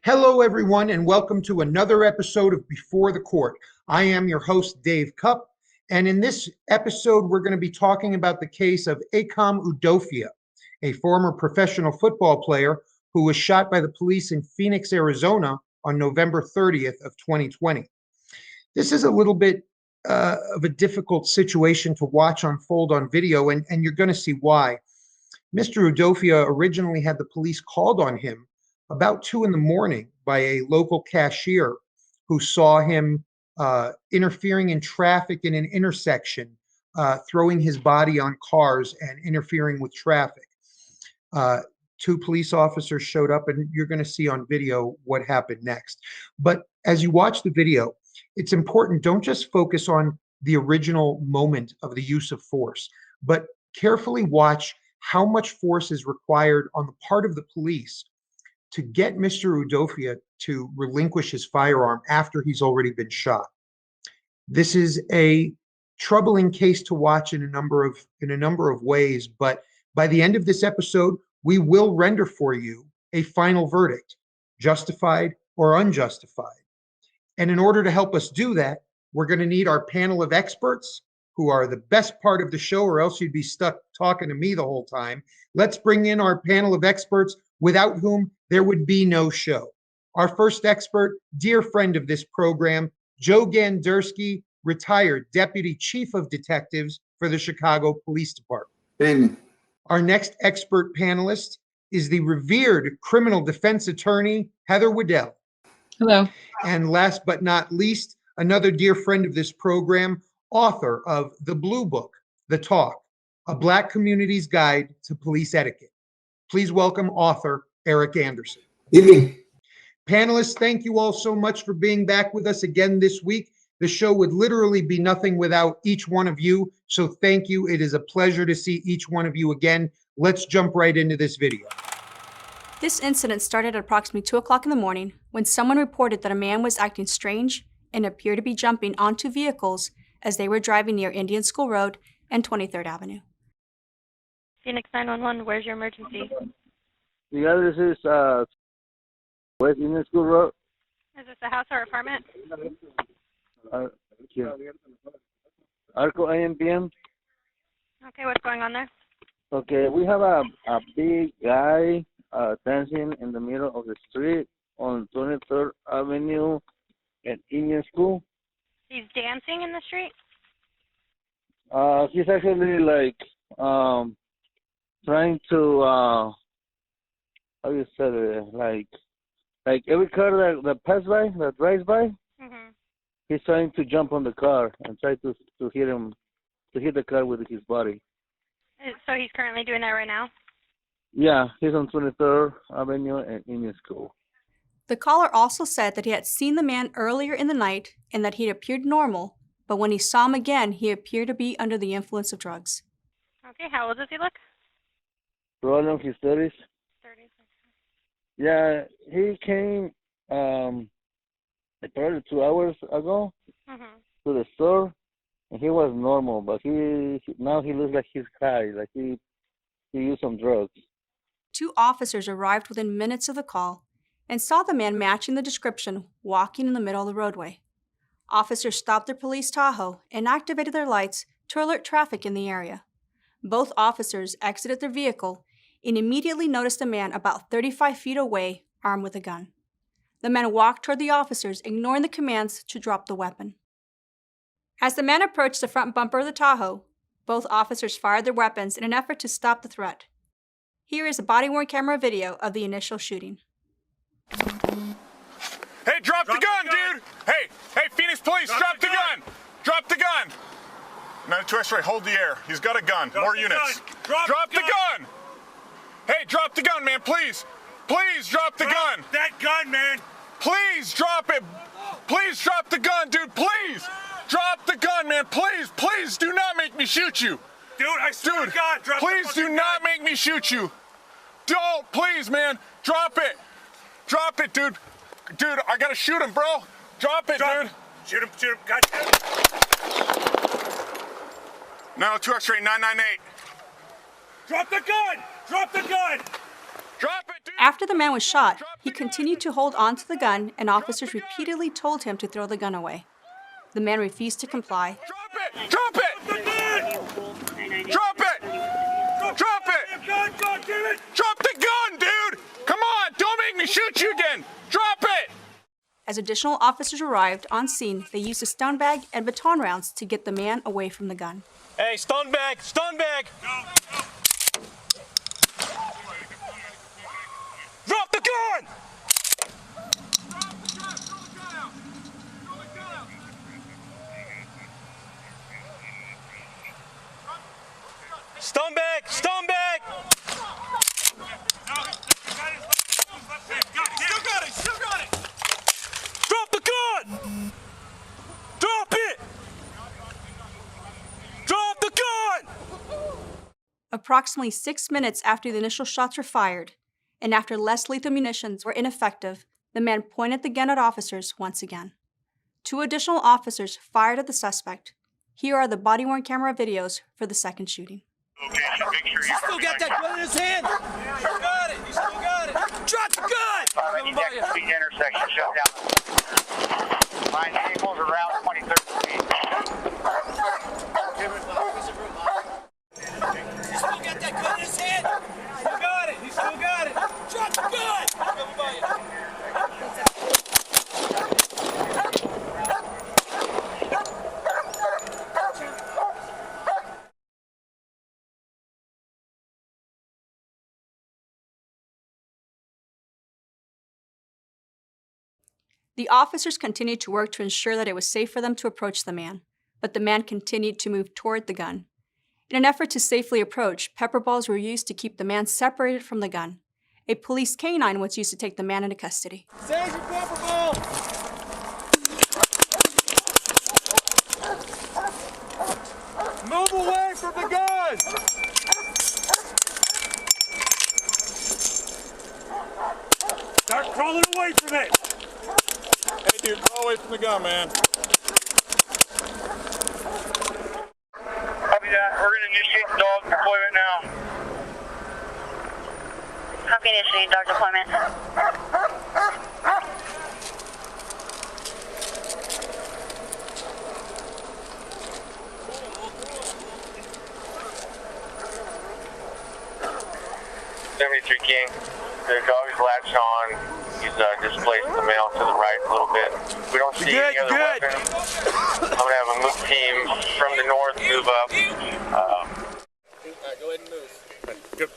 Hello, everyone, and welcome to another episode of Before the Court. I am your host, Dave Cupp, and in this episode, we're going to be talking about the case of Ekom Udofia, a former professional football player who was shot by the police in Phoenix, Arizona on November 30th of 2020. This is a little bit of a difficult situation to watch unfold on video, and you're going to see why. Mr. Udofia originally had the police called on him about 2 a.m. by a local cashier who saw him interfering in traffic in an intersection, throwing his body on cars and interfering with traffic. 2 police officers showed up, and you're going to see on video what happened next. But as you watch the video, it's important, don't just focus on the original moment of the use of force, but carefully watch how much force is required on the part of the police to get Mr. Udofia to relinquish his firearm after he's already been shot. This is a troubling case to watch in a number of ways, but by the end of this episode, we will render for you a final verdict, justified or unjustified. And in order to help us do that, we're going to need our panel of experts, who are the best part of the show, or else you'd be stuck talking to me the whole time. Let's bring in our panel of experts, without whom there would be no show. Our first expert, dear friend of this program, Joe Gandersky, retired Deputy Chief of Detectives for the Chicago Police Department. Amen. Our next expert panelist is the revered criminal defense attorney, Heather Waddell. Hello. And last but not least, another dear friend of this program, author of The Blue Book, The Talk, A Black Community's Guide to Police Etiquette. Please welcome author Aric Anderson. Evening. Panelists, thank you all so much for being back with us again this week. The show would literally be nothing without each one of you, so thank you. It is a pleasure to see each one of you again. Let's jump right into this video. This incident started at approximately 2 o'clock in the morning when someone reported that a man was acting strange and appeared to be jumping onto vehicles as they were driving near Indian School Road and 23rd Avenue. Phoenix 911, where's your emergency? The address is West Indian School Road. Is this a house or apartment? Yeah. Arco AMPM. Okay, what's going on there? Okay, we have a big guy dancing in the middle of the street on 23rd Avenue at Indian School. He's dancing in the street? He's actually like trying to how you say it, like every car that passes by, that drives by, he's trying to jump on the car and try to hit the car with his body. So he's currently doing that right now? Yeah, he's on 23rd Avenue and Indian School. The caller also said that he had seen the man earlier in the night and that he appeared normal, but when he saw him again, he appeared to be under the influence of drugs. Okay, how old does he look? Probably in his 30s. 30s. Yeah, he came probably 2 hours ago to the store, and he was normal, but now he looks like he's high, like he used some drugs. 2 officers arrived within minutes of the call and saw the man matching the description walking in the middle of the roadway. Officers stopped their police Tahoe and activated their lights to alert traffic in the area. Both officers exited their vehicle and immediately noticed a man about 35 feet away, armed with a gun. The man walked toward the officers, ignoring the commands to drop the weapon. As the man approached the front bumper of the Tahoe, both officers fired their weapons in an effort to stop the threat. Here is a body-worn camera video of the initial shooting. Hey, drop the gun, dude! Hey, Phoenix Police, drop the gun! Drop the gun! 92 X-ray, hold the air. He's got a gun. More units. Drop the gun! Hey, drop the gun, man, please! Please drop the gun! That gun, man! Please drop it! Please drop the gun, dude, please! Drop the gun, man, please! Please do not make me shoot you! Dude, I swear to God, drop please the do gun. not make me shoot you! Don't, please, man! Drop it! Drop it, dude! Dude, I gotta shoot him, bro! Drop it, dude! Shoot him, gotcha! 902 X-ray 998. Drop the gun! Drop the gun! Drop it, dude! After the man was shot, he continued to hold on to the gun, and officers repeatedly told him to throw the gun away. The man refused to comply. Drop it! Drop it! Drop it! Drop it! Drop the gun, dude! Come on! Don't make me shoot you again! Drop it! As additional officers arrived on scene, they used a stun bag and baton rounds to get the man away from the gun. Hey, stun bag! Stun bag! Drop the gun! Stun bag! Stun bag! Still got it! Still got it! Drop the gun! Drop it! Drop the gun! Approximately 6 minutes after the initial shots were fired, and after less lethal munitions were ineffective, the man pointed the gun at officers once again. 2 additional officers fired at the suspect. Here are the body-worn camera videos for the second shooting. You still got that gun in his hand? Yeah, you got it. You still got it. Drop the gun! Intersection shut down. Line vehicles around 23rd Street. You still got that gun in his hand? You got it. You still got it. Drop the gun! The officers continued to work to ensure that it was safe for them to approach the man, but the man continued to move toward the gun. In an effort to safely approach, pepper balls were used to keep the man separated from the gun. A police canine was used to take the man into custody. Save your pepper ball! Move away from the gun! Start crawling away from it! Hey, dude, crawl away from the gun, man. Copy that. We're going to initiate the dog deployment now. Copy, initiating dog deployment. King. The dog is latched on. He's displaced the male to the right a little bit. We don't see any other weapons. I'm going to have a move team from the north move up. Go ahead and move. Good.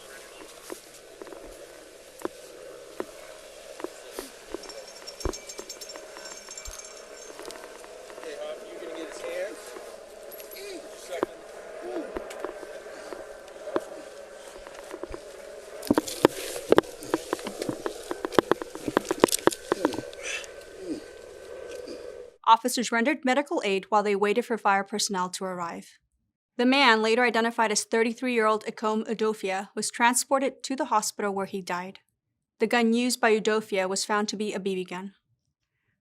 Officers rendered medical aid while they waited for fire personnel to arrive. The man, later identified as 33-year-old Ekom Udofia, was transported to the hospital where he died. The gun used by Udofia was found to be a BB gun.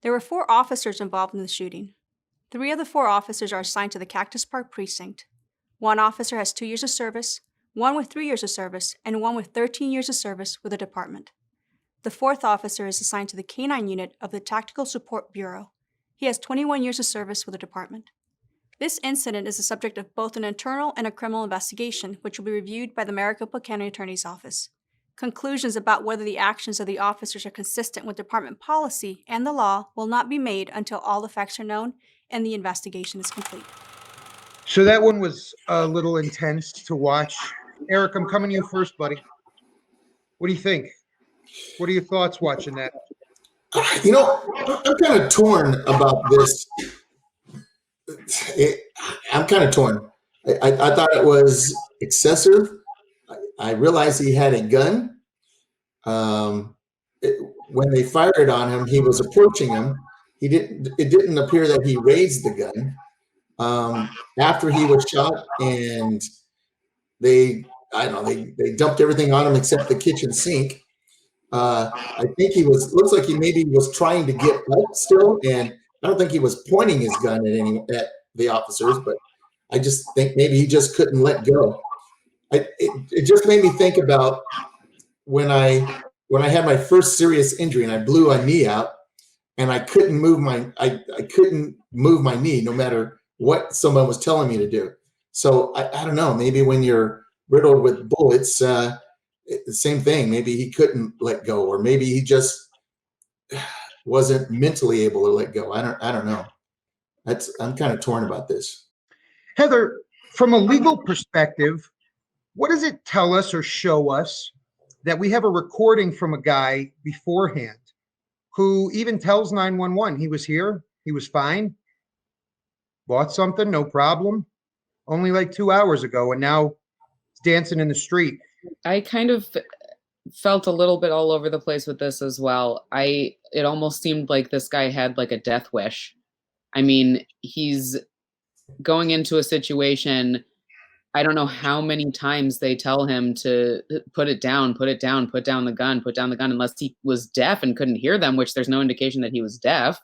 There were 4 officers involved in the shooting. 3 of the 4 officers are assigned to the Cactus Park precinct. 1 officer has 2 years of service, 1 with 3 years of service, and 1 with 13 years of service with the department. The 4th officer is assigned to the K-9 unit of the Tactical Support Bureau. He has 21 years of service with the department. This incident is the subject of both an internal and a criminal investigation, which will be reviewed by the Maricopa County Attorney's Office. Conclusions about whether the actions of the officers are consistent with department policy and the law will not be made until all the facts are known and the investigation is complete. So that one was a little intense to watch. Aric, I'm coming to you first, buddy. What do you think? What are your thoughts watching that? You know, I'm kind of torn about this. I'm kind of torn. I thought it was excessive. I realized he had a gun. When they fired on him, he was approaching him. It didn't appear that he raised the gun. After he was shot, and they dumped everything on him except the kitchen sink. I think looks like he maybe was trying to get up still, and I don't think he was pointing his gun at the officers, but I just think maybe he just couldn't let go. It just made me think about when I had my first serious injury and I blew a knee out, and I couldn't move I couldn't move my knee no matter what someone was telling me to do. So I don't know, maybe when you're riddled with bullets, the same thing. Maybe he couldn't let go, or maybe he just wasn't mentally able to let go. I don't know. I'm kind of torn about this. Heather, from a legal perspective, what does it tell us or show us that we have a recording from a guy beforehand who even tells 911 he was here, he was fine, bought something, no problem, only like 2 hours ago, and now he's dancing in the street? I kind of felt a little bit all over the place with this as well. It almost seemed like this guy had like a death wish. I mean, he's going into a situation. I don't know how many times they tell him to put it down, put down the gun, unless he was deaf and couldn't hear them, which there's no indication that he was deaf.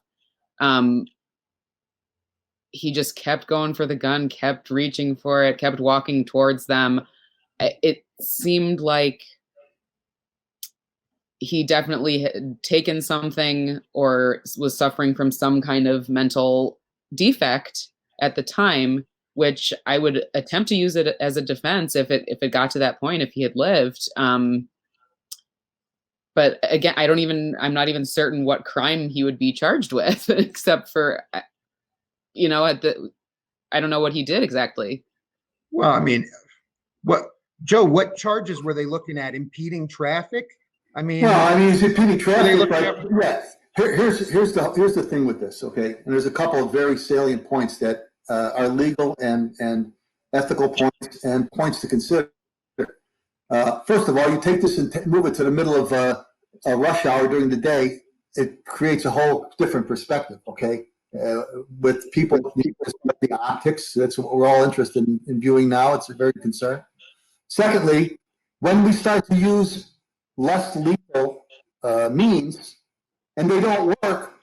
He just kept going for the gun, kept reaching for it, kept walking towards them. It seemed like he definitely had taken something or was suffering from some kind of mental defect at the time, which I would attempt to use it as a defense if it got to that point, if he had lived. But again, I'm not even certain what crime he would be charged with, except for, I don't know what he did exactly. Well, I mean, what charges were they looking at? Impeding traffic? I mean, he's impeding traffic, but yes. Here's the thing with this, okay? And there's a couple of very salient points that are legal and ethical points and points to consider. First of all, you take this and move it to the middle of a rush hour during the day, it creates a whole different perspective, okay? With people, the optics, that's what we're all interested in viewing now. It's a very concern. Secondly, when we start to use less lethal means and they don't work,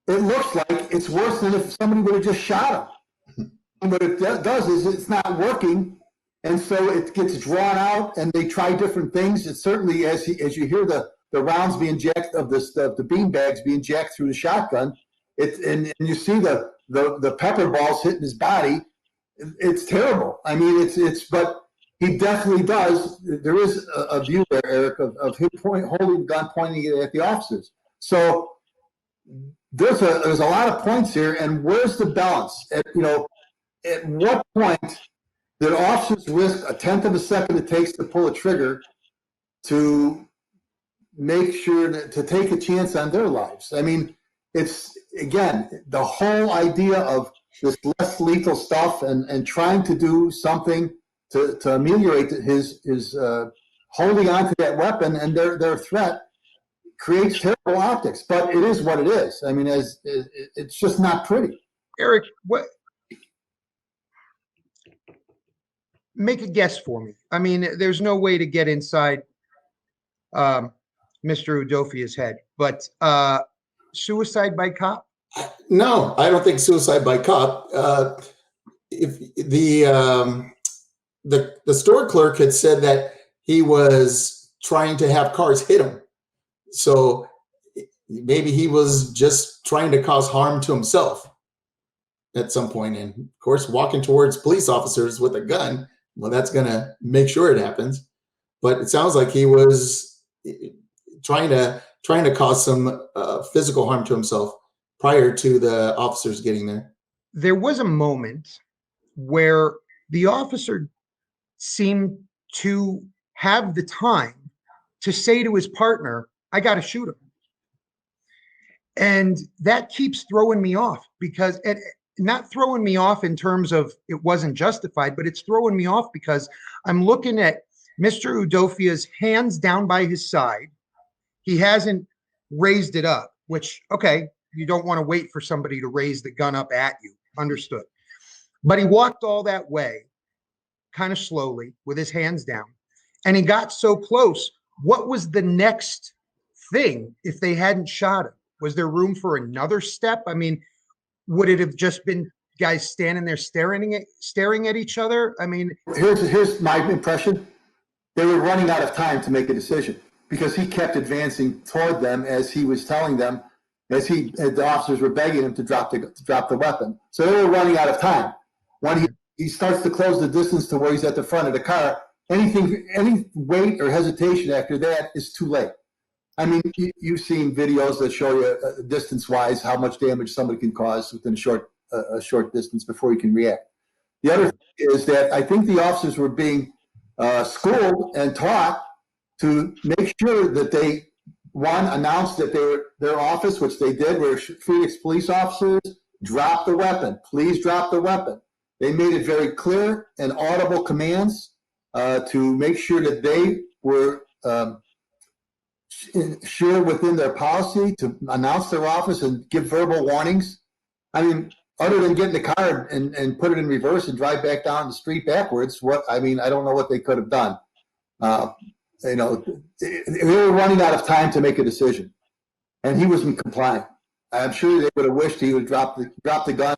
it looks like it's worse than if somebody would have just shot him. And what it does is it's not working, and so it gets drawn out and they try different things. It's certainly, as you hear the rounds being jacked of the bean bags being jacked through the shotgun, and you see the pepper balls hitting his body. It's terrible. I mean, but he definitely does. There is a view there, Aric, of him holding the gun, pointing it at the officers. So there's a lot of points here, and where's the balance? At what point did officers risk a tenth of a second it takes to pull a trigger to make sure to take a chance on their lives? I mean, it's, again, the whole idea of this less lethal stuff and trying to do something to ameliorate his holding on to that weapon and their threat creates terrible optics. But it is what it is. I mean, it's just not pretty. Aric, make a guess for me. I mean, there's no way to get inside Mr. Udofia's head, but suicide by cop? No, I don't think suicide by cop. If the store clerk had said that he was trying to have cars hit him, so maybe he was just trying to cause harm to himself at some point. And of course, walking towards police officers with a gun, well, that's going to make sure it happens. But it sounds like he was trying to cause some physical harm to himself prior to the officers getting there. There was a moment where the officer seemed to have the time to say to his partner, I got to shoot him. And that keeps throwing me off, because not throwing me off in terms of it wasn't justified, but it's throwing me off because I'm looking at Mr. Udofia's hands down by his side. He hasn't raised it up, which, okay, you don't want to wait for somebody to raise the gun up at you. Understood. But he walked all that way, kind of slowly, with his hands down, and he got so close. What was the next thing if they hadn't shot him? Was there room for another step? I mean, would it have just been guys standing there staring at each other? I mean, here's my impression. They were running out of time to make a decision. because he kept advancing toward them as he was telling them, as the officers were begging him to drop the weapon. So they were running out of time. When he starts to close the distance to where he's at the front of the car, any wait or hesitation after that is too late. I mean, you've seen videos that show you distance-wise how much damage somebody can cause within a short distance before you can react. The other thing is that I think the officers were being schooled and taught to make sure that they, one, announced that their office, which they did, were Phoenix police officers, drop the weapon. Please drop the weapon. They made it very clear and audible commands to make sure that they were sure within their policy to announce their office and give verbal warnings. I mean, other than get in the car and put it in reverse and drive back down the street backwards, I don't know what they could have done. They were running out of time to make a decision, and he wasn't complying. I'm sure they would have wished he would drop the gun.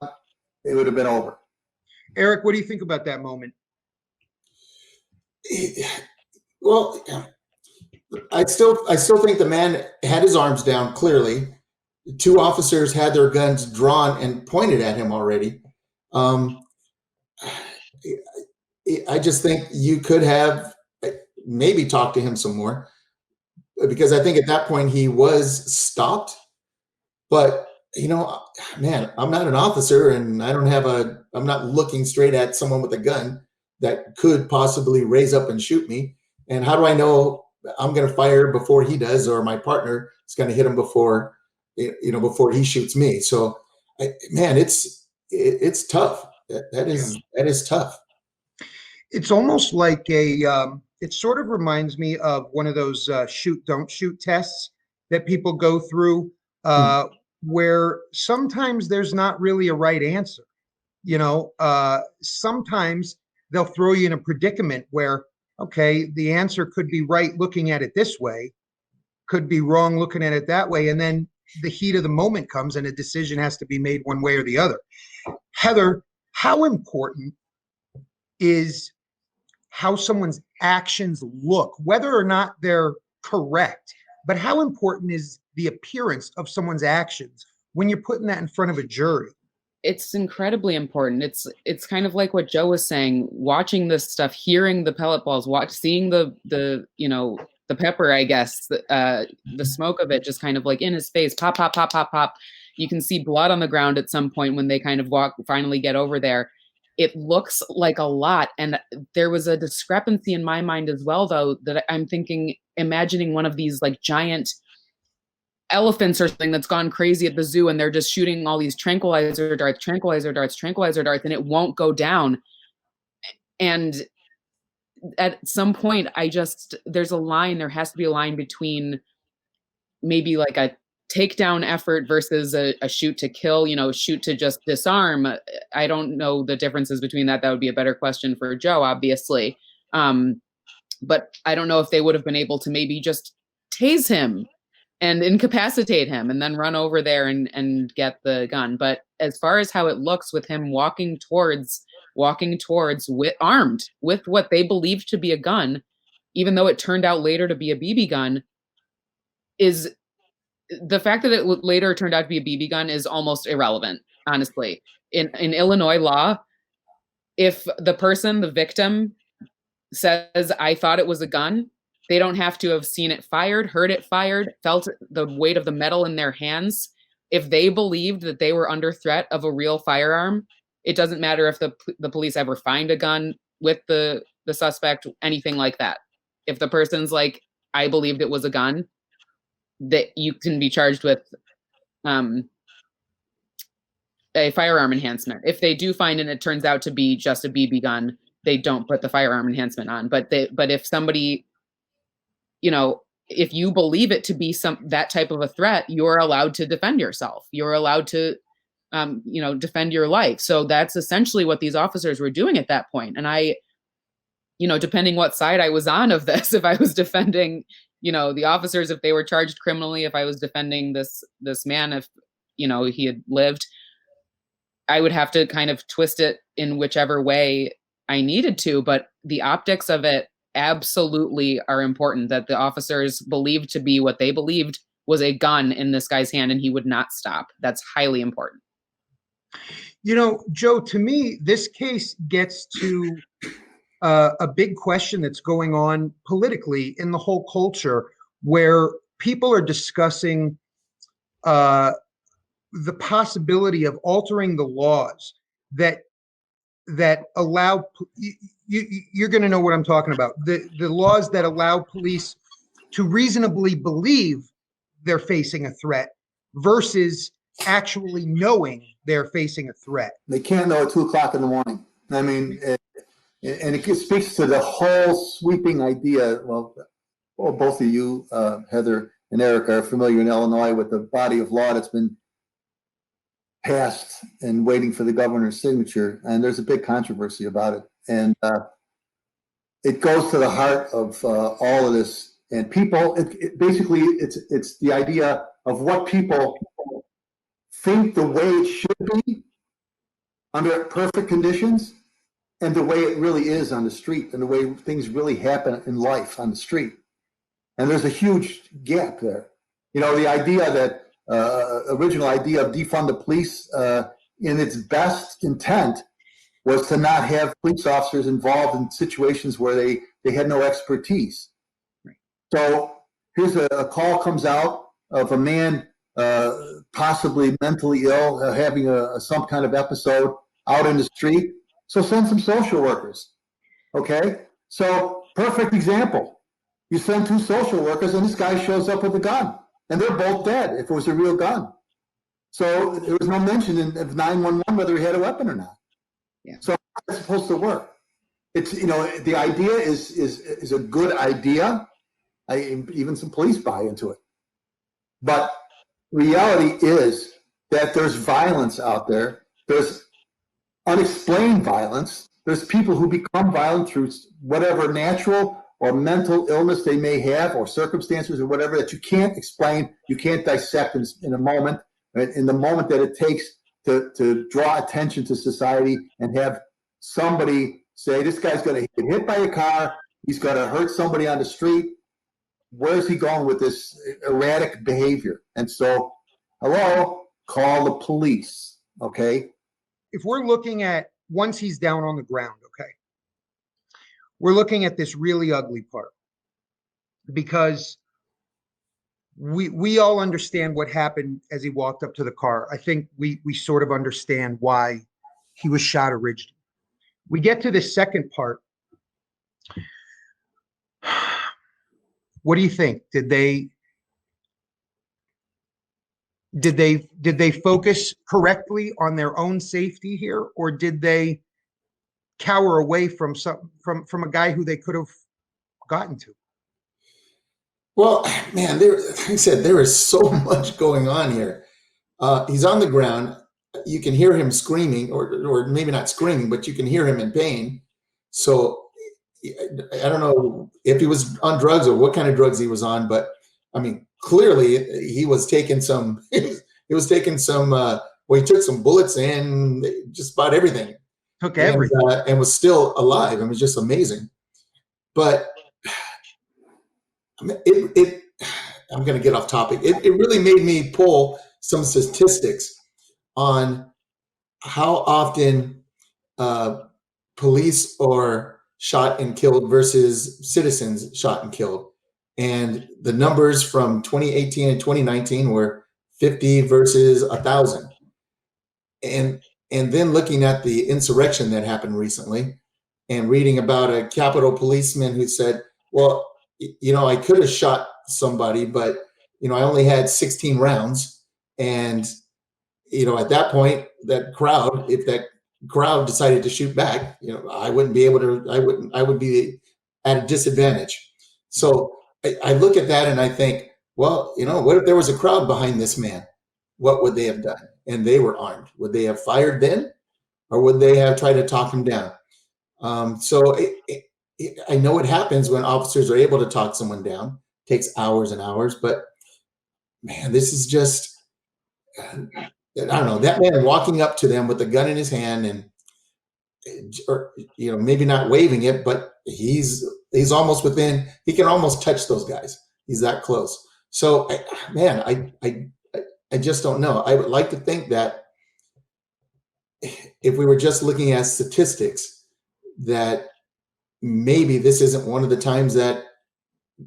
It would have been over. Aric, what do you think about that moment? Well, I still think the man had his arms down clearly. Two officers had their guns drawn and pointed at him already. I just think you could have maybe talked to him some more, because I think at that point he was stopped. But man, I'm not an officer, and I'm not looking straight at someone with a gun that could possibly raise up and shoot me. And how do I know I'm going to fire before he does, or my partner is going to hit him before he shoots me? So, man, it's tough. That is tough. It's almost like it sort of reminds me of one of those shoot, don't shoot tests that people go through, where sometimes there's not really a right answer. Sometimes they'll throw you in a predicament where, okay, the answer could be right looking at it this way, could be wrong looking at it that way. And then the heat of the moment comes and a decision has to be made one way or the other. Heather, how important is how someone's actions look, whether or not they're correct, but how important is the appearance of someone's actions when you're putting that in front of a jury? It's incredibly important. It's kind of like what Joe was saying, watching this stuff, hearing the pellet balls, seeing the pepper, I guess, the smoke of it just kind of like in his face, pop, pop, pop, pop, pop. You can see blood on the ground at some point when they kind of finally get over there. It looks like a lot. And there was a discrepancy in my mind as well, though, that I'm thinking, imagining one of these like giant elephants or something that's gone crazy at the zoo, and they're just shooting all these tranquilizer darts, and it won't go down. And at some point, there has to be a line between maybe like a takedown effort versus a shoot to kill, shoot to just disarm. I don't know the differences between that. That would be a better question for Joe, obviously. But I don't know if they would have been able to maybe just tase him and incapacitate him and then run over there and get the gun. But as far as how it looks with him walking towards armed with what they believed to be a gun, even though it turned out later to be a BB gun, is the fact that it later turned out to be a BB gun is almost irrelevant, honestly. In Illinois law, if the victim says, I thought it was a gun, they don't have to have seen it fired, heard it fired, felt the weight of the metal in their hands. If they believed that they were under threat of a real firearm, it doesn't matter if the police ever find a gun with the suspect, anything like that. If the person's like, I believed it was a gun, that you can be charged with a firearm enhancement. If they do find and it turns out to be just a BB gun, they don't put the firearm enhancement on. But if somebody, if you believe it to be that type of a threat, you're allowed to defend yourself. You're allowed to, defend your life. So that's essentially what these officers were doing at that point. And I, depending what side I was on of this, if I was defending, the officers, if they were charged criminally, if I was defending this man, if, he had lived, I would have to kind of twist it in whichever way I needed to. But the optics of it absolutely are important, that the officers believed to be what they believed was a gun in this guy's hand and he would not stop. That's highly important. You know, Joe, to me, this case gets to a big question that's going on politically in the whole culture, where people are discussing the possibility of altering the laws that allow you're going to know what I'm talking about. The laws that allow police to reasonably believe they're facing a threat versus actually knowing they're facing a threat. They can't know at 2 o'clock in the morning. I mean, and it speaks to the whole sweeping idea. Well, both of you, Heather and Aric, are familiar in Illinois with the body of law that's been passed and waiting for the governor's signature. And there's a big controversy about it. And it goes to the heart of all of this. And people, basically, it's the idea of what people think the way it should be under perfect conditions, and the way it really is on the street, and the way things really happen in life on the street. And there's a huge gap there. You know, the idea that original idea of defund the police in its best intent was to not have police officers involved in situations where they had no expertise. So here's a call comes out of a man possibly mentally ill, having some kind of episode out in the street. So send some social workers. Okay? So perfect example. You send 2 social workers and this guy shows up with a gun. And they're both dead if it was a real gun. So there was no mention of 911 whether he had a weapon or not. Yeah. So how is it supposed to work? It's, you know, the idea is a good idea. Even some police buy into it. But reality is that there's violence out there. There's unexplained violence. There's people who become violent through whatever natural or mental illness they may have, or circumstances or whatever that you can't explain, you can't dissect in a moment, right? In the moment that it takes to draw attention to society and have somebody say, this guy's going to get hit by a car, he's going to hurt somebody on the street. Where's he going with this erratic behavior? And so, hello, call the police, okay? If we're looking at once he's down on the ground, okay, we're looking at this really ugly part, because we all understand what happened as he walked up to the car. I think we sort of understand why he was shot originally. We get to the second part. What do you think? Did they focus correctly on their own safety here, or did they cower away from a guy who they could have gotten to? Well, man, like I said, there is so much going on here. He's on the ground. You can hear him screaming, or maybe not screaming, but you can hear him in pain. So I don't know if he was on drugs or what kind of drugs he was on, but I mean, clearly he was taking some, he took some bullets and just about everything. Took everything. And was still alive. It was just amazing. But I'm going to get off topic. It really made me pull some statistics on how often police are shot and killed versus citizens shot and killed. And the numbers from 2018 and 2019 were 50 versus 1,000. And then looking at the insurrection that happened recently and reading about a Capitol policeman who said, well, you know, I could have shot somebody, but, you know, I only had 16 rounds. And, you know, at that point, if that crowd decided to shoot back, you know, I would be at a disadvantage. So I look at that and I think, well, you know, what if there was a crowd behind this man? What would they have done? And they were armed. Would they have fired then? Or would they have tried to talk him down? So I know it happens when officers are able to talk someone down. It takes hours and hours, but man, this is just, I don't know, that man walking up to them with a gun in his hand and, or, you know, maybe not waving it, but he's He's almost within. He can almost touch those guys. He's that close. So, I just don't know. I would like to think that if we were just looking at statistics, that maybe this isn't one of the times that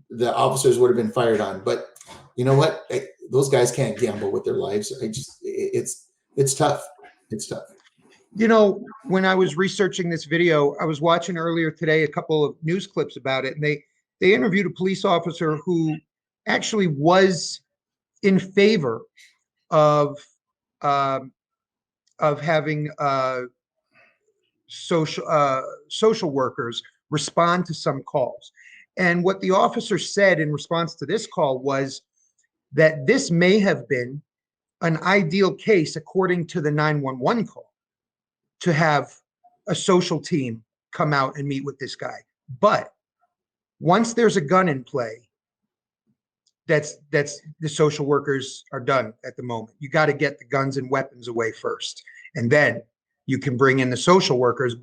the officers would have been fired on. But you know what? Those guys can't gamble with their lives. It's tough. It's tough. You know, when I was researching this video, I was watching earlier today a couple of news clips about it, and they interviewed a police officer who actually was in favor of having social workers respond to some calls. And what the officer said in response to this call was that this may have been an ideal case, according to the 911 call, to have a social team come out and meet with this guy. But once there's a gun in play, that's the social workers are done at the moment. You got to get the guns and weapons away first, and then you can bring in the social workers.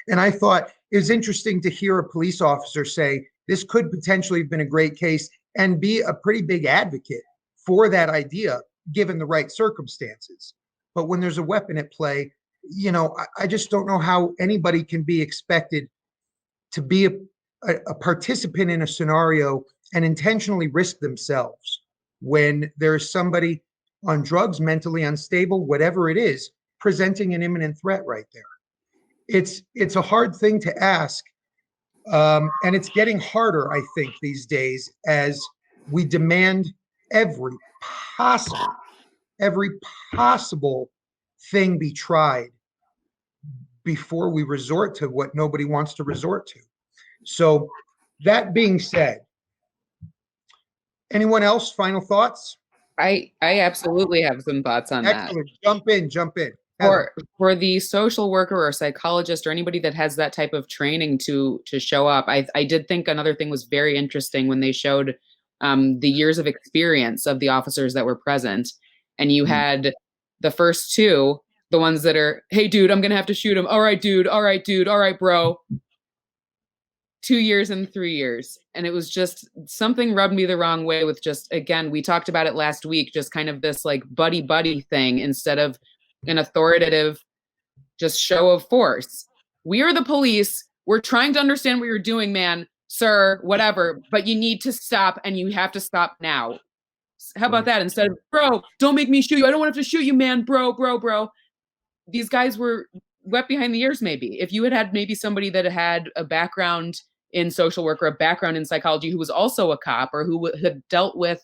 And I thought it was interesting to hear a police officer say this could potentially have been a great case and be a pretty big advocate for that idea, given the right circumstances. But when there's a weapon at play, you know, I just don't know how anybody can be expected to be a participant in a scenario and intentionally risk themselves when there's somebody on drugs, mentally unstable, whatever it is, presenting an imminent threat right there. It's a hard thing to ask. And it's getting harder, I think, these days as we demand every possible thing be tried before we resort to what nobody wants to resort to. So that being said, anyone else, final thoughts? I absolutely have some thoughts on that. Excellent. Jump in. For the social worker or psychologist or anybody that has that type of training to show up, I did think another thing was very interesting when they showed the years of experience of the officers that were present. And you had the first two, the ones that are, hey, dude, I'm going to have to shoot him. All right, dude. All right, dude. All right, bro. 2 years and 3 years. And it was just something rubbed me the wrong way with just, again, we talked about it last week, just kind of this like buddy thing instead of an authoritative just show of force. We are the police. We're trying to understand what you're doing, man, sir, whatever, but you need to stop and you have to stop now. How about that? Instead of, bro, don't make me shoot you. I don't want to have to shoot you, man, bro. These guys were wet behind the ears, maybe. If you had maybe somebody that had a background in social work or a background in psychology who was also a cop or who had dealt with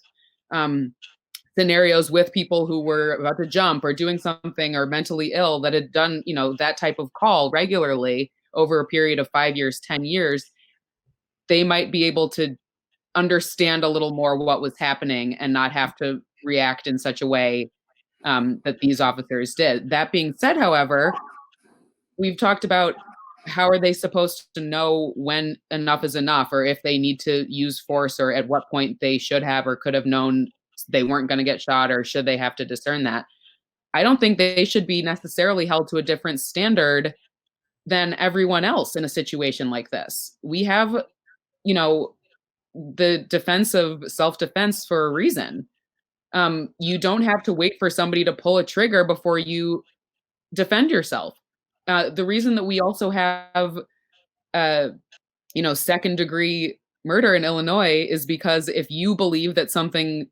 scenarios with people who were about to jump or doing something or mentally ill, that had done, you know, that type of call regularly over a period of 5 years, 10 years, they might be able to understand a little more what was happening and not have to react in such a way that these officers did. That being said, however, we've talked about how are they supposed to know when enough is enough, or if they need to use force, or at what point they should have or could have known they weren't going to get shot, or should they have to discern that? I don't think they should be necessarily held to a different standard than everyone else in a situation like this. We have, you know, the defense of self-defense for a reason. You don't have to wait for somebody to pull a trigger before you defend yourself. The reason that we also have, you know, second-degree murder in Illinois is because if you believe that something,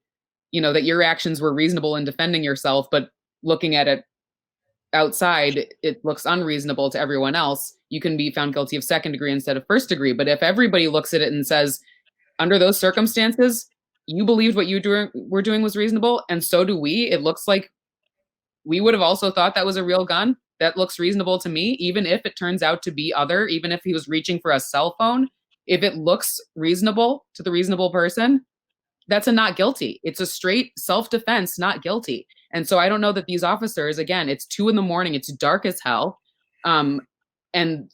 you know, that your actions were reasonable in defending yourself, but looking at it outside, it looks unreasonable to everyone else, you can be found guilty of second degree instead of first degree. But if everybody looks at it and says, under those circumstances, you believed what you were doing was reasonable, and so do we, it looks like we would have also thought that was a real gun. That looks reasonable to me, even if it turns out to be other, even if he was reaching for a cell phone, if it looks reasonable to the reasonable person, that's a not guilty. It's a straight self-defense, not guilty. And so I don't know that these officers, again, it's 2 a.m, it's dark as hell. And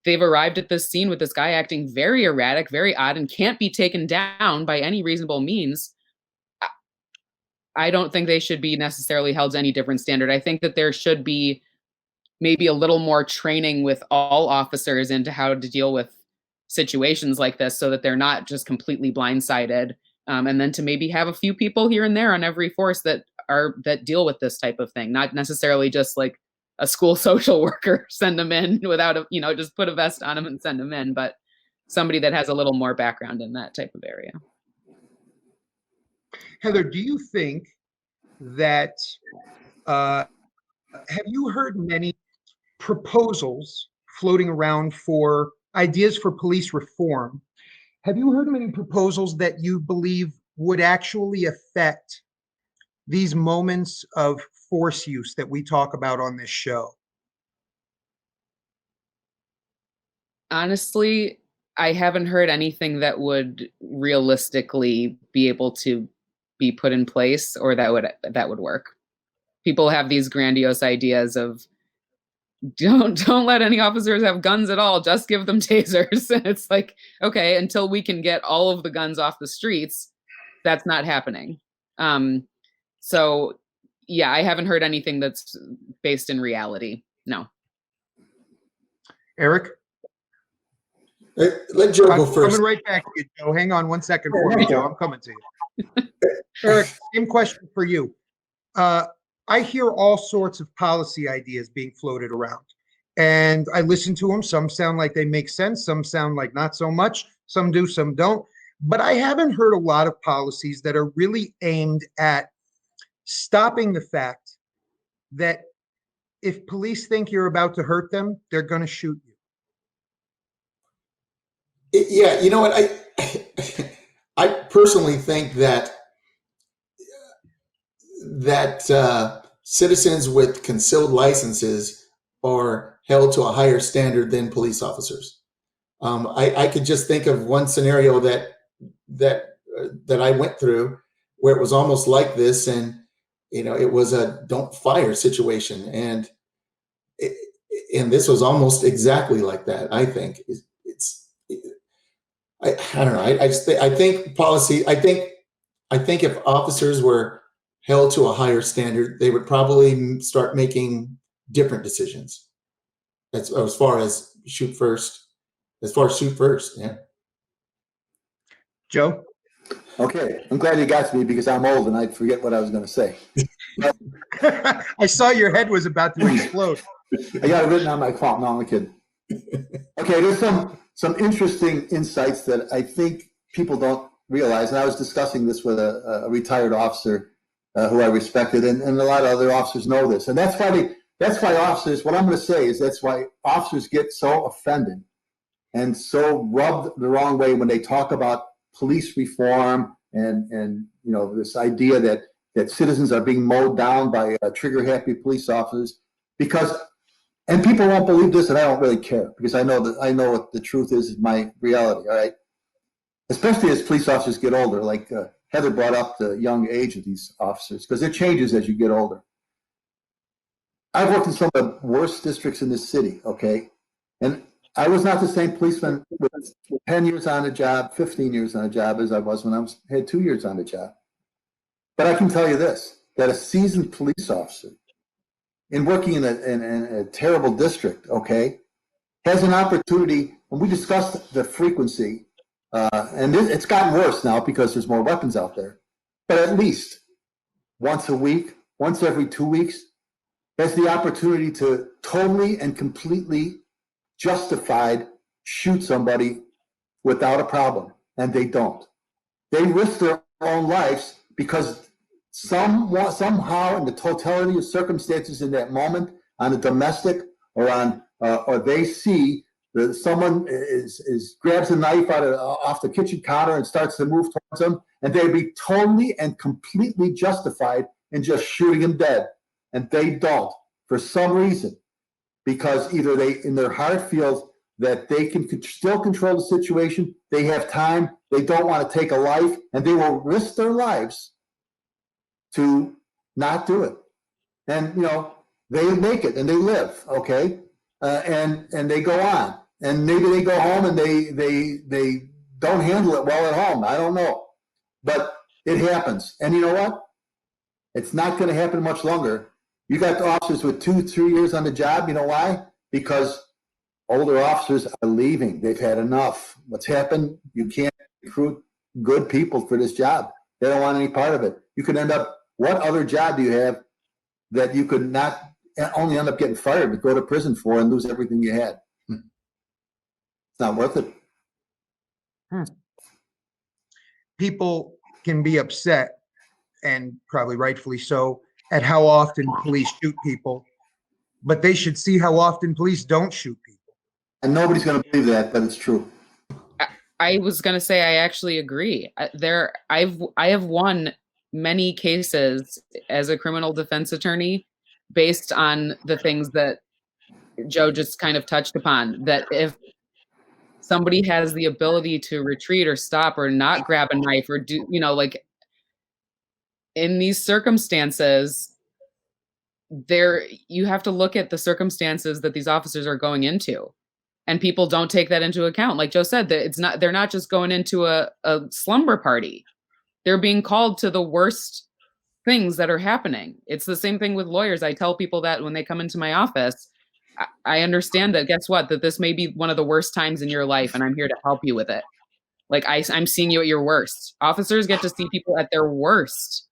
they've arrived at this scene with this guy acting very erratic, very odd, and can't be taken down by any reasonable means. I don't think they should be necessarily held to any different standard. I think that there should be maybe a little more training with all officers into how to deal with situations like this so that they're not just completely blindsided. And then to maybe have a few people here and there on every force that deal with this type of thing, not necessarily just like a school social worker, send them in without just put a vest on them and send them in, but somebody that has a little more background in that type of area. Heather, do you think that, have you heard many proposals floating around for ideas for police reform? Have you heard many proposals that you believe would actually affect these moments of force use that we talk about on this show? Honestly, I haven't heard anything that would realistically be able to be put in place or that would work. People have these grandiose ideas of don't let any officers have guns at all, just give them tasers. And it's like, okay, until we can get all of the guns off the streets, that's not happening. So yeah, I haven't heard anything that's based in reality. No. Aric? Let Joe go first. Coming right back to you, Joe. Hang on 1 second for me, Joe. I'm coming to you. Aric, same question for you. I hear all sorts of policy ideas being floated around, and I listen to them. Some sound like they make sense. Some sound like not so much. Some do, some don't. But I haven't heard a lot of policies that are really aimed at stopping the fact that if police think you're about to hurt them, they're going to shoot you. Yeah, you know what? I personally think that citizens with concealed licenses are held to a higher standard than police officers. I could just think of one scenario that I went through where it was almost like this, and it was a don't fire situation, and this was almost exactly like that. I think I don't know. I think policy. I think if officers were held to a higher standard, they would probably start making different decisions. As far as shoot first. Yeah. Joe? Okay, I'm glad you got to me because I'm old and I'd forget what I was going to say. I saw your head was about to explode. I got it written on my phone. No, I'm kidding. Okay, there's some interesting insights that I think people don't realize. And I was discussing this with a retired officer who I respected, and a lot of other officers know this. And that's why officers, what I'm going to say is that's why officers get so offended and so rubbed the wrong way when they talk about police reform and this idea that citizens are being mowed down by trigger-happy police officers, and people won't believe this, and I don't really care because I know what the truth is my reality. All right, especially as police officers get older, like Heather brought up the young age of these officers because it changes as you get older. I've worked in some of the worst districts in this city. Okay, and I was not the same policeman with 10 years on the job, 15 years on the job as I was when I had 2 years on the job. But I can tell you this, that a seasoned police officer in working in a terrible district, okay, has an opportunity, and we discussed the frequency, and it's gotten worse now because there's more weapons out there, but at least once a week, once every 2 weeks, has the opportunity to totally and completely justified shoot somebody without a problem, and they don't. They risk their own lives because somehow in the totality of circumstances in that moment on a domestic or they see that someone grabs a knife off the kitchen counter and starts to move towards them, and they'd be totally and completely justified in just shooting him dead, and they don't for some reason. Because either they, in their heart, feel that they can still control the situation, they have time, they don't want to take a life, and they will risk their lives to not do it. And, they make it and they live, okay? And they go on. And maybe they go home and they don't handle it well at home. I don't know. But it happens. And you know what? It's not going to happen much longer. You got the officers with 2-3 years on the job. You know why? Because Older officers are leaving. They've had enough. What's happened? You can't recruit good people for this job. They don't want any part of it. You could end up, what other job do you have that you could not only end up getting fired, but go to prison for and lose everything you had? It's not worth it. People can be upset, and probably rightfully so, at how often police shoot people, but they should see how often police don't shoot people. And nobody's going to believe that, but it's true. I was going to say, I actually agree. I have won many cases as a criminal defense attorney based on the things that Joe just kind of touched upon, that if somebody has the ability to retreat or stop or not grab a knife or do, like in these circumstances, you have to look at the circumstances that these officers are going into. And people don't take that into account. Like Joe said, that they're not just going into a slumber party. They're being called to the worst things that are happening. It's the same thing with lawyers. I tell people that when they come into my office, I understand that, guess what, that this may be one of the worst times in your life, and I'm here to help you with it. Like I'm seeing you at your worst. Officers get to see people at their worst.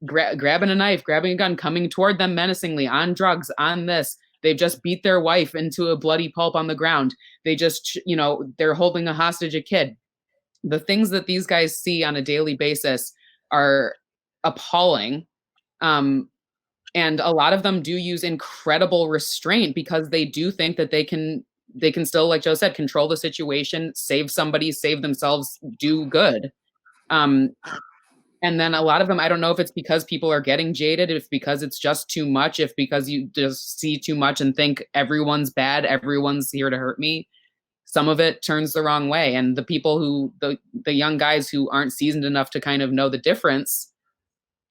Grabbing a knife, grabbing a gun, coming toward them menacingly, on drugs, on this. They've just beat their wife into a bloody pulp on the ground. They just, they're holding a hostage a kid. The things that these guys see on a daily basis are appalling. And a lot of them do use incredible restraint because they do think that they can still, like Joe said, control the situation, save somebody, save themselves, do good. And then a lot of them, I don't know if it's because people are getting jaded, if because it's just too much, if because you just see too much and think everyone's bad, everyone's here to hurt me. Some of it turns the wrong way. And the people the young guys who aren't seasoned enough to kind of know the difference,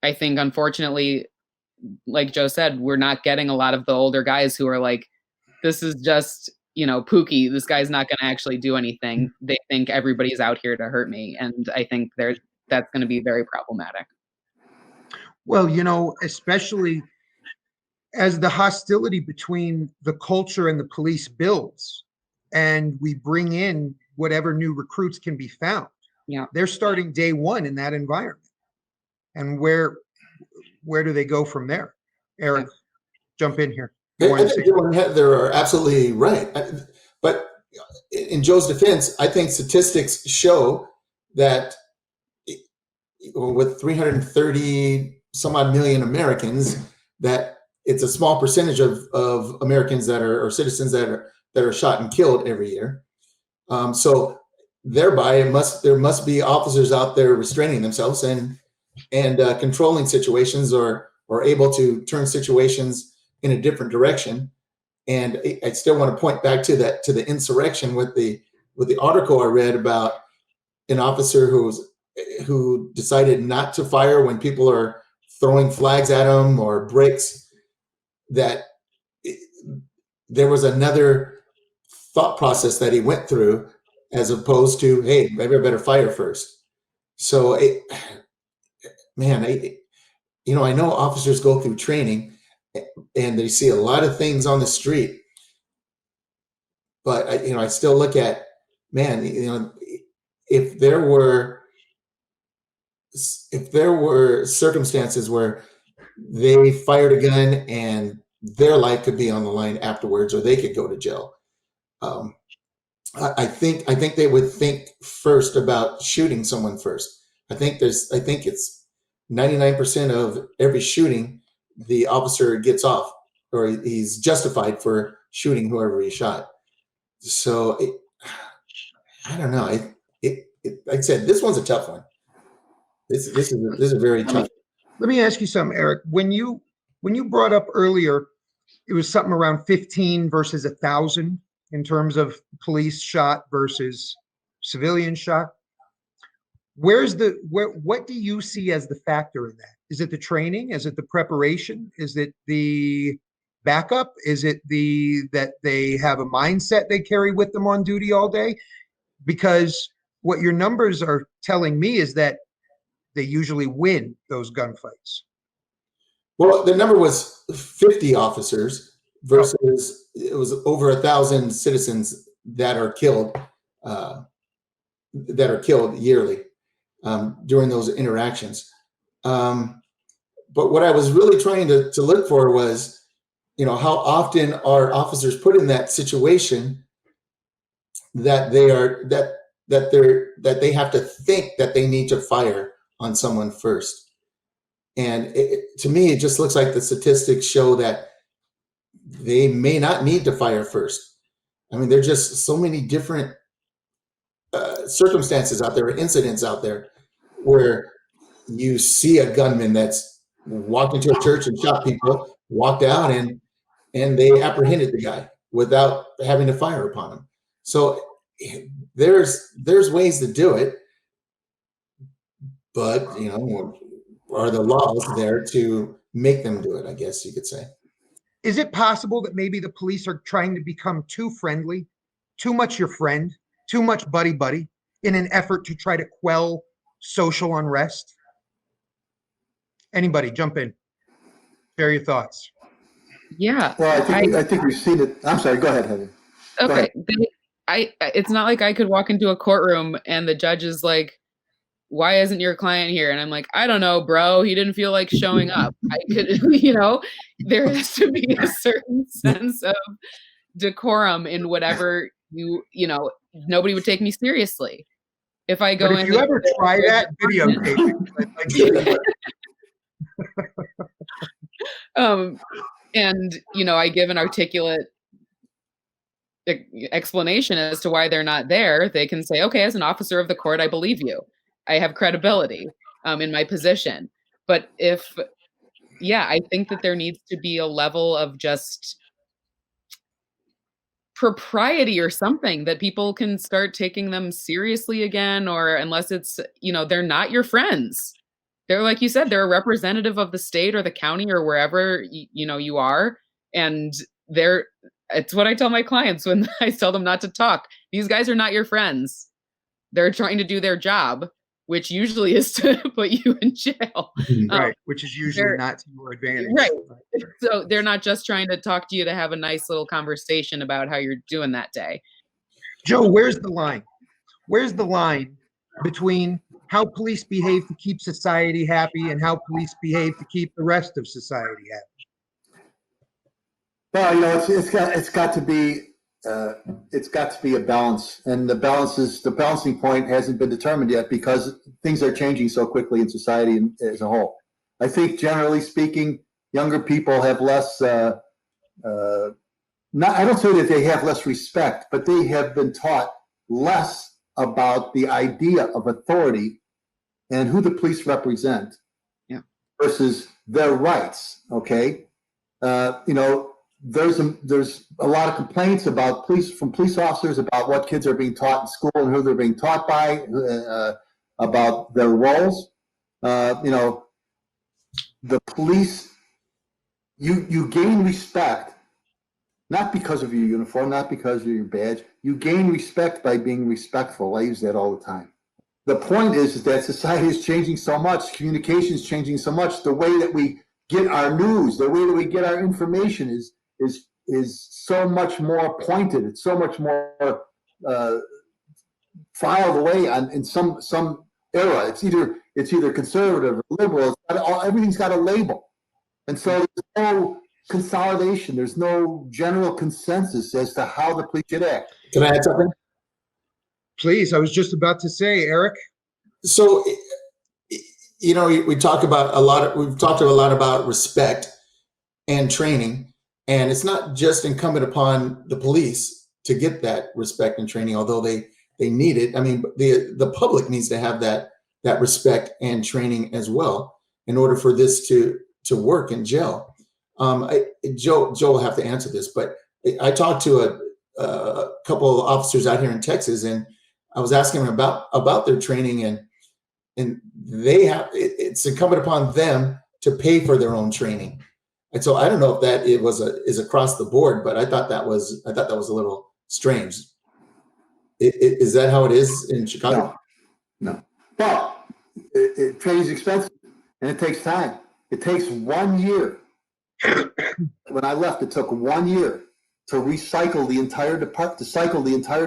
I think, unfortunately, like Joe said, we're not getting a lot of the older guys who are like, this is just, Pookie. This guy's not going to actually do anything. They think everybody's out here to hurt me. And I think that's going to be very problematic. Well, especially as the hostility between the culture and the police builds, and we bring in whatever new recruits can be found. Yeah, they're starting day one in that environment. And where do they go from there? Aric, jump in here. They're absolutely right. But in Joe's defense, I think statistics show that with 330 some odd million Americans, that it's a small percentage of Americans that are, or citizens that are shot and killed every year. So thereby there must be officers out there restraining themselves and controlling situations or able to turn situations in a different direction. And I still want to point back to the insurrection with the article I read about an officer who decided not to fire when people are throwing flags at him or bricks, that there was another thought process that he went through as opposed to, hey, maybe I better fire first. So, I know officers go through training and they see a lot of things on the street, but I still look at, if there were circumstances where they fired a gun and their life could be on the line afterwards, or they could go to jail, I think they would think first about shooting someone first. I think it's 99% of every shooting, the officer gets off, or he's justified for shooting whoever he shot. So I don't know. Like I said, this one's a tough one. This is a very tough. Let me ask you something, Aric. When you brought up earlier, it was something around 15 versus 1,000 in terms of police shot versus civilian shot. What do you see as the factor in that? Is it the training? Is it the preparation? Is it the backup? Is it that they have a mindset they carry with them on duty all day? Because what your numbers are telling me is that they usually win those gunfights. Well, the number was 50 officers versus it was over 1,000 citizens that are killed yearly during those interactions. But what I was really trying to look for was, how often are officers put in that situation that they have to think that they need to fire on someone first. And to me, it just looks like the statistics show that they may not need to fire first. I mean, there's just so many different circumstances out there, incidents out there, where you see a gunman that's walked into a church and shot people, walked out, and they apprehended the guy without having to fire upon him. So there's ways to do it, but are the laws there to make them do it? I guess you could say. Is it possible that maybe the police are trying to become too friendly, too much your friend, too much buddy in an effort to try to quell social unrest? Anybody jump in, share your thoughts. Yeah. Well, I think we've seen it. I'm sorry, go ahead, Heather. Okay. It's not like I could walk into a courtroom and the judge is like, why isn't your client here? And I'm like, I don't know, bro. He didn't feel like showing up. I could, there has to be a certain sense of decorum in whatever nobody would take me seriously. If I go but if you ever try that, videotape it. And I give an articulate explanation as to why they're not there. They can say, okay, as an officer of the court, I believe you. I have credibility in my position. But I think that there needs to be a level of just propriety or something that people can start taking them seriously again, or unless it's, they're not your friends. They're, like you said, they're a representative of the state or the county or wherever you are. And it's what I tell my clients when I tell them not to talk. These guys are not your friends. They're trying to do their job, which usually is to put you in jail. Right, which is usually not to your advantage. Right. So they're not just trying to talk to you to have a nice little conversation about how you're doing that day. Joe, where's the line? Where's the line between how police behave to keep society happy and how police behave to keep the rest of society happy? Well, it's got to be a balance, and the balancing point hasn't been determined yet because things are changing so quickly in society as a whole. I think generally speaking, younger people have less. I don't say that they have less respect, but they have been taught less about the idea of authority and who the police represent, versus their rights. Okay, there's a lot of complaints about police officers about what kids are being taught in school and who they're being taught by, about their roles. The police, you gain respect not because of your uniform, not because of your badge. You gain respect by being respectful. I use that all the time. The point is that society is changing so much, communication is changing so much. The way that we get our news, the way that we get our information is so much more pointed. It's so much more filed away in some era. It's either conservative or liberal. Everything's got a label, and so there's no consolidation. There's no general consensus as to how the police should act. Can I add something? Please, I was just about to say, Aric. So, we've talked a lot about respect and training, and it's not just incumbent upon the police to get that respect and training, although they need it. I mean, the public needs to have that respect and training as well in order for this to work in jail. Joe will have to answer this, but I talked to a couple of officers out here in Texas, and I was asking them about their training, and they have it's incumbent upon them to pay for their own training. And so I don't know if that is across the board, but I thought that was a little strange. Is that how it is in Chicago? No. But training is expensive and it takes time. It takes 1 year when I left, it took 1 year to recycle the entire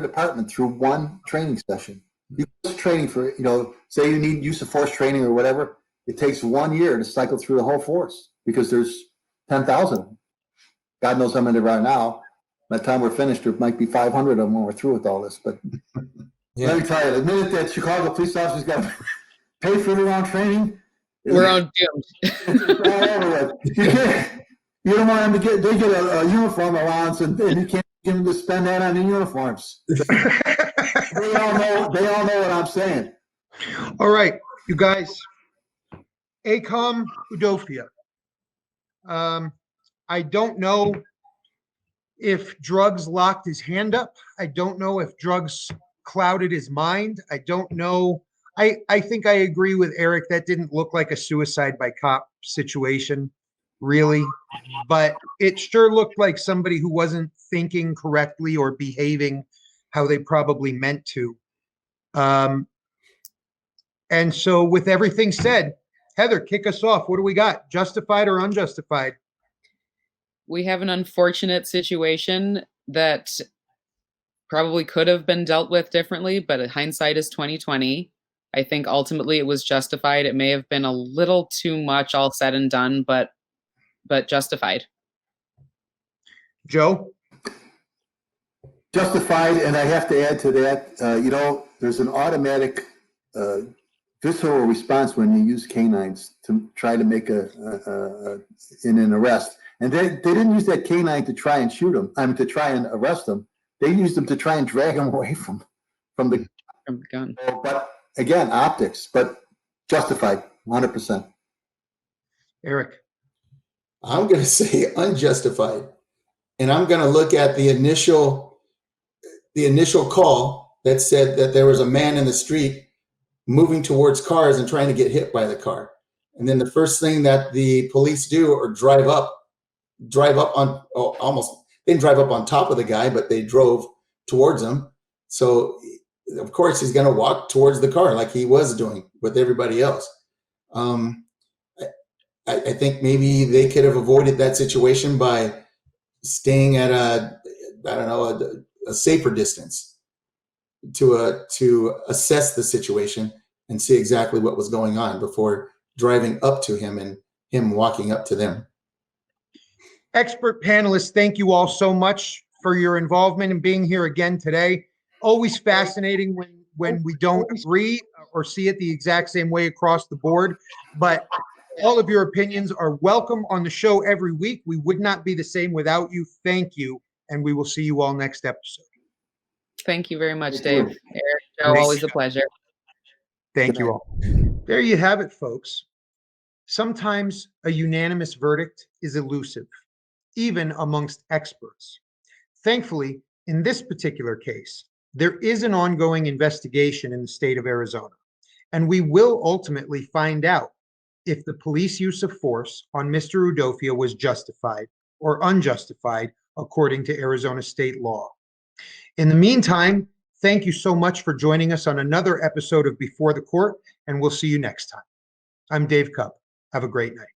department through one training session. You go to training for, say you need use of force training or whatever, it takes 1 year to cycle through the whole force because there's 10,000. God knows how many there are now. By the time we're finished, there might be 500 of them when we're through with all this. But let me tell you, the minute that Chicago police officers got to pay for their own training, we're on doomed. You don't want them to get a uniform allowance, and you can't get them to spend that on the uniforms. They all know what I'm saying. All right, you guys. Ekom Udofia. I don't know if drugs locked his hand up. I don't know if drugs clouded his mind. I don't know. I think I agree with Aric. That didn't look like a suicide by cop situation, really. But it sure looked like somebody who wasn't thinking correctly or behaving how they probably meant to. And so with everything said, Heather, kick us off. What do we got? Justified or unjustified? We have an unfortunate situation that probably could have been dealt with differently, but hindsight is 2020. I think ultimately it was justified. It may have been a little too much all said and done, but justified. Joe? Justified, and I have to add to that, there's an automatic visceral response when you use canines to try to make in an arrest. And they didn't use that canine to try and shoot him. To try and arrest him. They used them to try and drag him away from the gun. But again, optics, but justified, 100%. Aric? I'm going to say unjustified. And I'm going to look at the initial call that said that there was a man in the street moving towards cars and trying to get hit by the car. And then the first thing that the police do or drive up on, they didn't drive up on top of the guy, but they drove towards him. So of course he's going to walk towards the car like he was doing with everybody else. I think maybe they could have avoided that situation by staying at a safer distance to assess the situation and see exactly what was going on before driving up to him and him walking up to them. Expert panelists, thank you all so much for your involvement and being here again today. Always fascinating when we don't agree or see it the exact same way across the board, but all of your opinions are welcome on the show every week. We would not be the same without you. Thank you, and we will see you all next episode. Thank you very much, Dave. Aric, Joe, always a pleasure. Thank you all. There you have it, folks. Sometimes a unanimous verdict is elusive, even amongst experts. Thankfully, in this particular case, there is an ongoing investigation in the state of Arizona, and we will ultimately find out if the police use of force on Mr. Udofia was justified or unjustified according to Arizona state law. In the meantime, thank you so much for joining us on another episode of Before the Court, and we'll see you next time. I'm Dave Cupp. Have a great night.